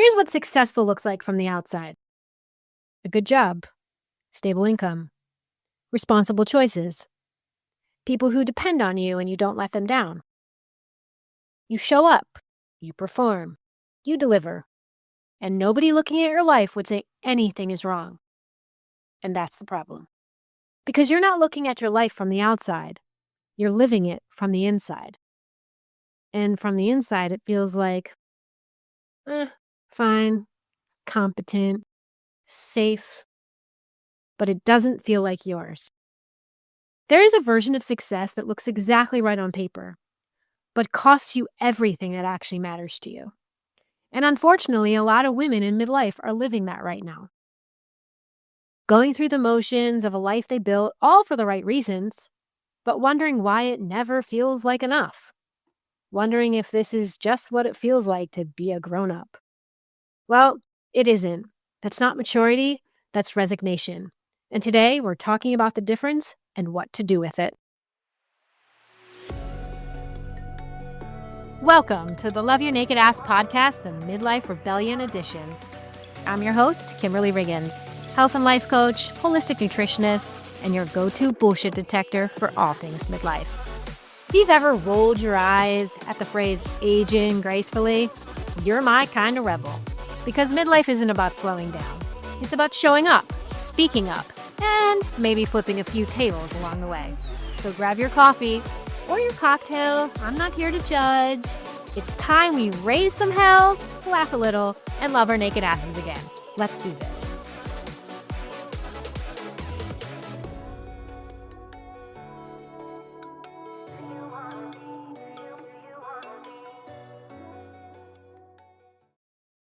Here's what successful looks like from the outside: a good job, stable income, responsible choices, people who depend on you and you don't let them down. You show up, you perform, you deliver, and nobody looking at your life would say anything is wrong. And that's the problem. Because you're not looking at your life from the outside, you're living it from the inside. And from the inside, it feels like, fine, competent, safe, but it doesn't feel like yours. There is a version of success that looks exactly right on paper, but costs you everything that actually matters to you. And unfortunately, a lot of women in midlife are living that right now. Going through the motions of a life they built, all for the right reasons, but wondering why it never feels like enough. Wondering if this is just what it feels like to be a grown-up. Well, it isn't. That's not maturity, that's resignation. And today, we're talking about the difference and what to do with it. Welcome to the Love Your Naked Ass podcast, the Midlife Rebellion edition. I'm your host, Kimberly Riggins, health and life coach, holistic nutritionist, and your go-to bullshit detector for all things midlife. If you've ever rolled your eyes at the phrase aging gracefully, you're my kind of rebel. Because midlife isn't about slowing down. It's about showing up, speaking up, and maybe flipping a few tables along the way. So grab your coffee or your cocktail. I'm not here to judge. It's time we raise some hell, laugh a little, and love our naked asses again. Let's do this.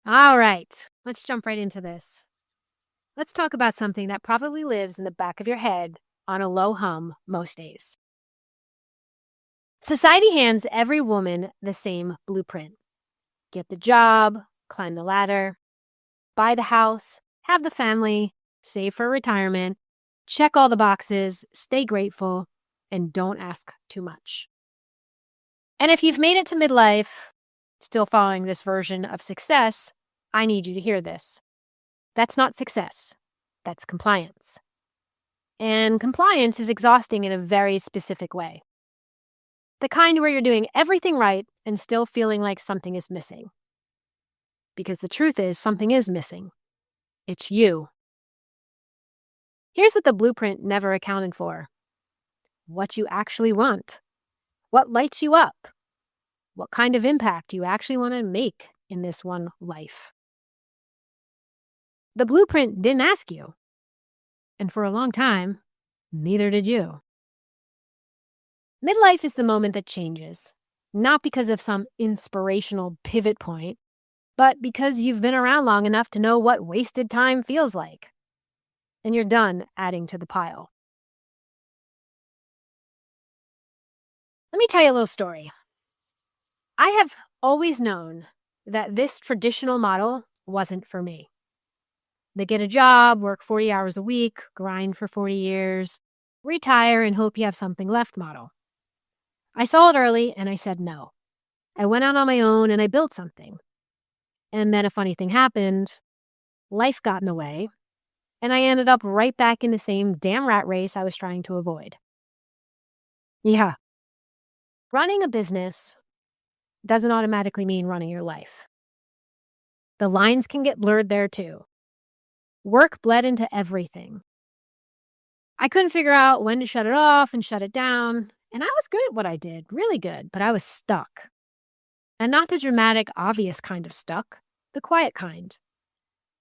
All right, let's jump right into this. Let's talk about something that probably lives in the back of your head on a low hum most days. Society hands every woman the same blueprint. Get the job, climb the ladder, buy the house, have the family, save for retirement, check all the boxes, stay grateful, and don't ask too much. And if you've made it to midlife, still following this version of success, I need you to hear this. That's not success. That's compliance. And compliance is exhausting in a very specific way. The kind where you're doing everything right and still feeling like something is missing. Because the truth is, something is missing. It's you. Here's what the blueprint never accounted for. What you actually want. What lights you up. What kind of impact you actually want to make in this one life. The blueprint didn't ask you. And for a long time, neither did you. Midlife is the moment that changes, not because of some inspirational pivot point, but because you've been around long enough to know what wasted time feels like. And you're done adding to the pile. Let me tell you a little story. I have always known that this traditional model wasn't for me. They get a job, work 40 hours a week, grind for 40 years, retire and hope you have something left model. I saw it early and I said no. I went out on my own and I built something. And then a funny thing happened. Life got in the way. And I ended up right back in the same damn rat race I was trying to avoid. Yeah. Running a business doesn't automatically mean running your life. The lines can get blurred there too. Work bled into everything. I couldn't figure out when to shut it off and shut it down, and I was good at what I did, really good, but I was stuck. And not the dramatic, obvious kind of stuck, the quiet kind,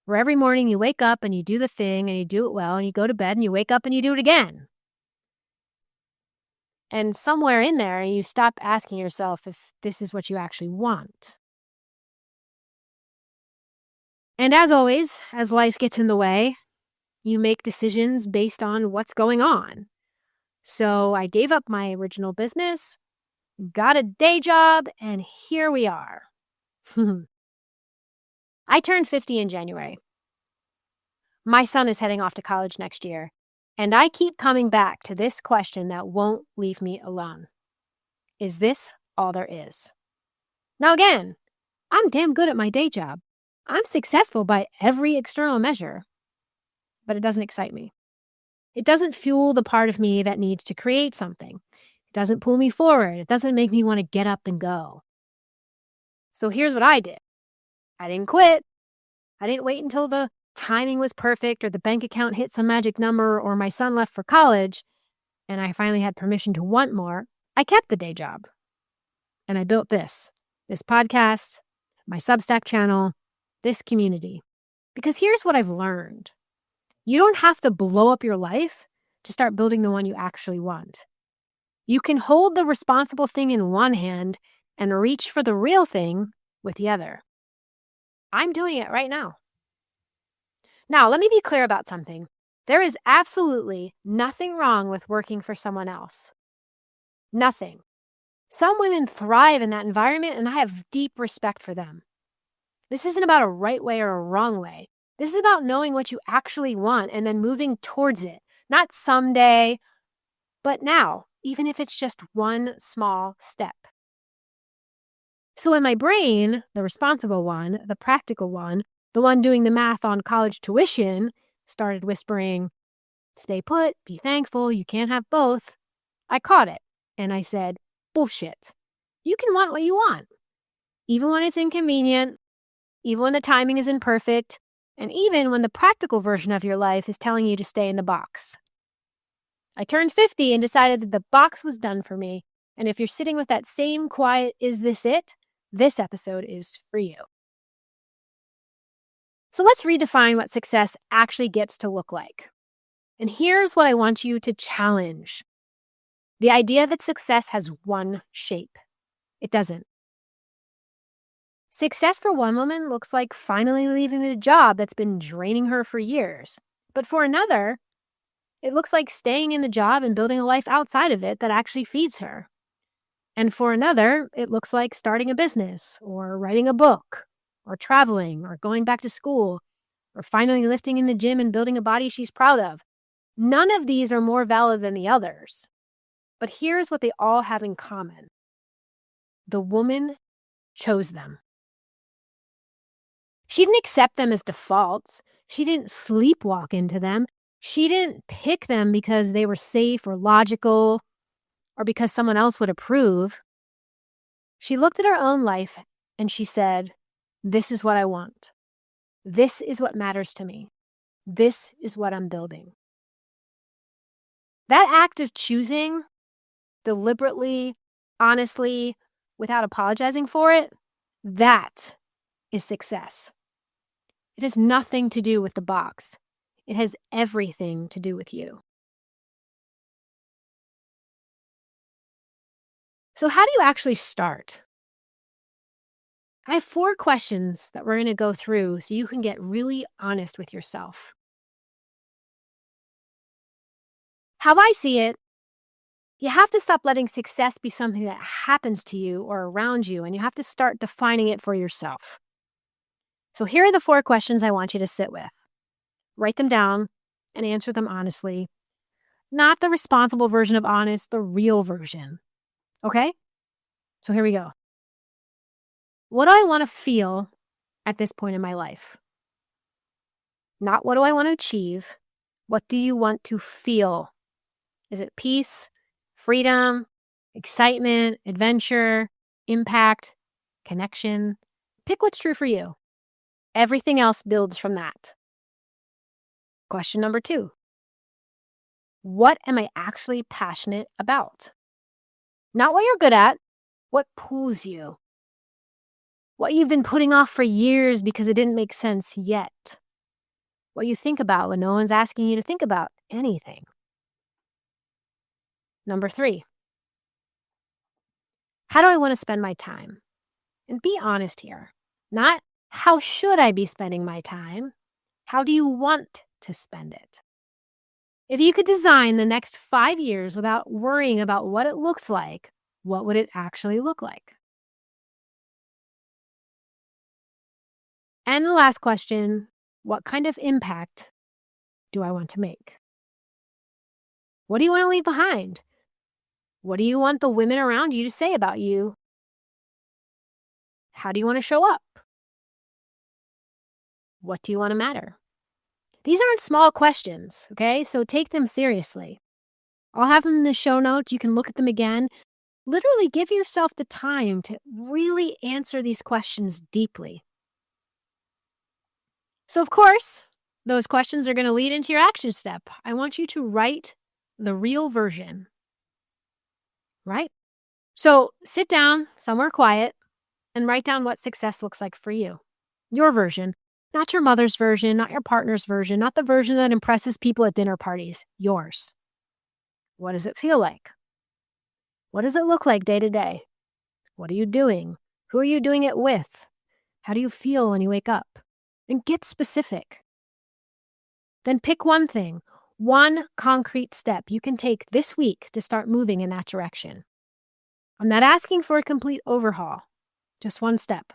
where every morning you wake up and you do the thing and you do it well, and you go to bed and you wake up and you do it again. And somewhere in there, you stop asking yourself if this is what you actually want. And as always, as life gets in the way, you make decisions based on what's going on. So I gave up my original business, got a day job, and here we are. I turned 50 in January. My son is heading off to college next year, and I keep coming back to this question that won't leave me alone. Is this all there is? Now again, I'm damn good at my day job. I'm successful by every external measure, but it doesn't excite me. It doesn't fuel the part of me that needs to create something. It doesn't pull me forward. It doesn't make me want to get up and go. So here's what I did. I didn't quit. I didn't wait until the timing was perfect or the bank account hit some magic number or my son left for college and I finally had permission to want more. I kept the day job and I built this podcast, my Substack channel, this community. Because here's what I've learned. You don't have to blow up your life to start building the one you actually want. You can hold the responsible thing in one hand and reach for the real thing with the other. I'm doing it right now. Now, let me be clear about something. There is absolutely nothing wrong with working for someone else. Nothing. Some women thrive in that environment, and I have deep respect for them. This isn't about a right way or a wrong way. This is about knowing what you actually want and then moving towards it. Not someday, but now, even if it's just one small step. So in my brain, the responsible one, the practical one, the one doing the math on college tuition, started whispering, "Stay put, be thankful, you can't have both." I caught it and I said, "Bullshit. You can want what you want, even when it's inconvenient, even when the timing is imperfect, and even when the practical version of your life is telling you to stay in the box." I turned 50 and decided that the box was done for me. And if you're sitting with that same quiet, "Is this it?" this episode is for you. So let's redefine what success actually gets to look like. And here's what I want you to challenge. The idea that success has one shape. It doesn't. Success for one woman looks like finally leaving the job that's been draining her for years. But for another, it looks like staying in the job and building a life outside of it that actually feeds her. And for another, it looks like starting a business or writing a book or traveling or going back to school or finally lifting in the gym and building a body she's proud of. None of these are more valid than the others. But here's what they all have in common. The woman chose them. She didn't accept them as defaults. She didn't sleepwalk into them. She didn't pick them because they were safe or logical or because someone else would approve. She looked at her own life and she said, "This is what I want. This is what matters to me. This is what I'm building." That act of choosing deliberately, honestly, without apologizing for it, that is success. It has nothing to do with the box. It has everything to do with you. So how do you actually start? I have 4 questions that we're going to go through so you can get really honest with yourself. How I see it, you have to stop letting success be something that happens to you or around you, and you have to start defining it for yourself. So here are the 4 questions I want you to sit with. Write them down and answer them honestly. Not the responsible version of honest, the real version. Okay? So here we go. What do I want to feel at this point in my life? Not what do I want to achieve? What do you want to feel? Is it peace, freedom, excitement, adventure, impact, connection? Pick what's true for you. Everything else builds from that. Question number 2. What am I actually passionate about? Not what you're good at, what pulls you. What you've been putting off for years because it didn't make sense yet. What you think about when no one's asking you to think about anything. Number 3. How do I want to spend my time? And be honest here. Not how should I be spending my time? How do you want to spend it? If you could design the next 5 years without worrying about what it looks like, what would it actually look like? And the last question, what kind of impact do I want to make? What do you want to leave behind? What do you want the women around you to say about you? How do you want to show up? What do you want to matter? These aren't small questions, okay? So take them seriously. I'll have them in the show notes. You can look at them again. Literally give yourself the time to really answer these questions deeply. So, of course, those questions are going to lead into your action step. I want you to write the real version, right? So sit down somewhere quiet and write down what success looks like for you. Your version, not your mother's version, not your partner's version, not the version that impresses people at dinner parties. Yours. What does it feel like? What does it look like day to day? What are you doing? Who are you doing it with? How do you feel when you wake up? And get specific. Then pick one thing, one concrete step you can take this week to start moving in that direction. I'm not asking for a complete overhaul, just one step.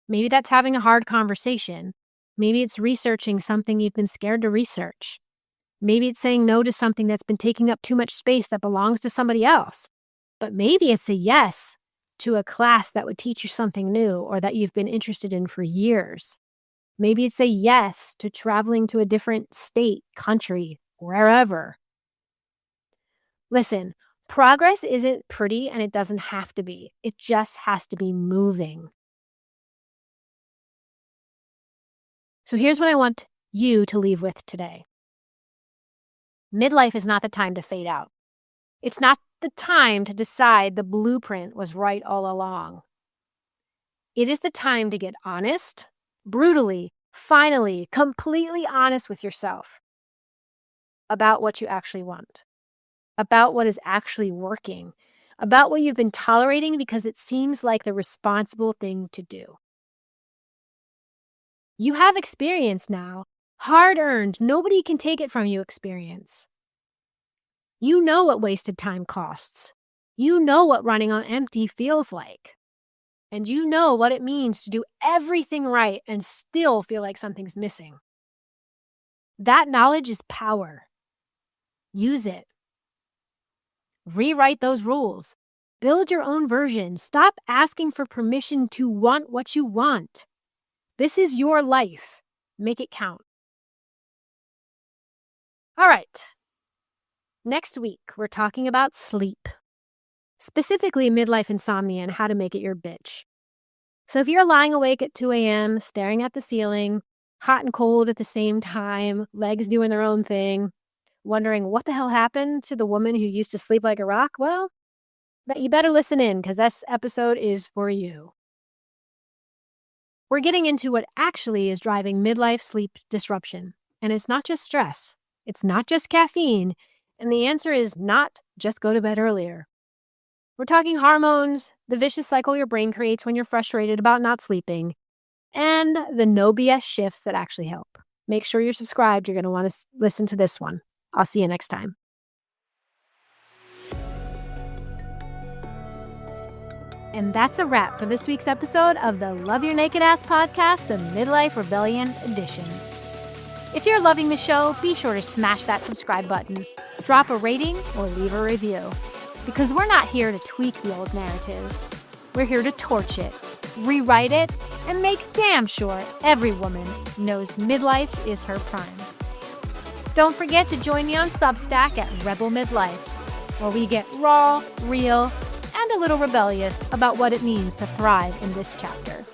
Maybe that's having a hard conversation. Maybe it's researching something you've been scared to research. Maybe it's saying no to something that's been taking up too much space that belongs to somebody else. But maybe it's a yes to a class that would teach you something new or that you've been interested in for years. Maybe it's a yes to traveling to a different state, country, wherever. Listen, progress isn't pretty and it doesn't have to be. It just has to be moving. So here's what I want you to leave with today. Midlife is not the time to fade out. It's not the time to decide the blueprint was right all along. It is the time to get honest, brutally, finally, completely honest with yourself about what you actually want, about what is actually working, about what you've been tolerating because it seems like the responsible thing to do. You have experience now, hard-earned, nobody can take it from you experience. You know what wasted time costs. You know what running on empty feels like. And you know what it means to do everything right and still feel like something's missing. That knowledge is power. Use it. Rewrite those rules. Build your own version. Stop asking for permission to want what you want. This is your life. Make it count. All right. Next week, we're talking about sleep. Specifically midlife insomnia and how to make it your bitch. So if you're lying awake at 2 a.m., staring at the ceiling, hot and cold at the same time, legs doing their own thing, wondering what the hell happened to the woman who used to sleep like a rock, well, you better listen in because this episode is for you. We're getting into what actually is driving midlife sleep disruption. And it's not just stress. It's not just caffeine. And the answer is not just go to bed earlier. We're talking hormones, the vicious cycle your brain creates when you're frustrated about not sleeping, and the no BS shifts that actually help. Make sure you're subscribed. You're going to want to listen to this one. I'll see you next time. And that's a wrap for this week's episode of the Love Your Naked Ass podcast, the Midlife Rebellion edition. If you're loving the show, be sure to smash that subscribe button, drop a rating, or leave a review. Because we're not here to tweak the old narrative. We're here to torch it, rewrite it, and make damn sure every woman knows midlife is her prime. Don't forget to join me on Substack at Rebel Midlife, where we get raw, real, and a little rebellious about what it means to thrive in this chapter.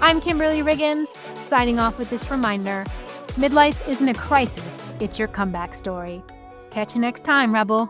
I'm Kimberly Riggins, signing off with this reminder: midlife isn't a crisis, it's your comeback story. Catch you next time, Rebel.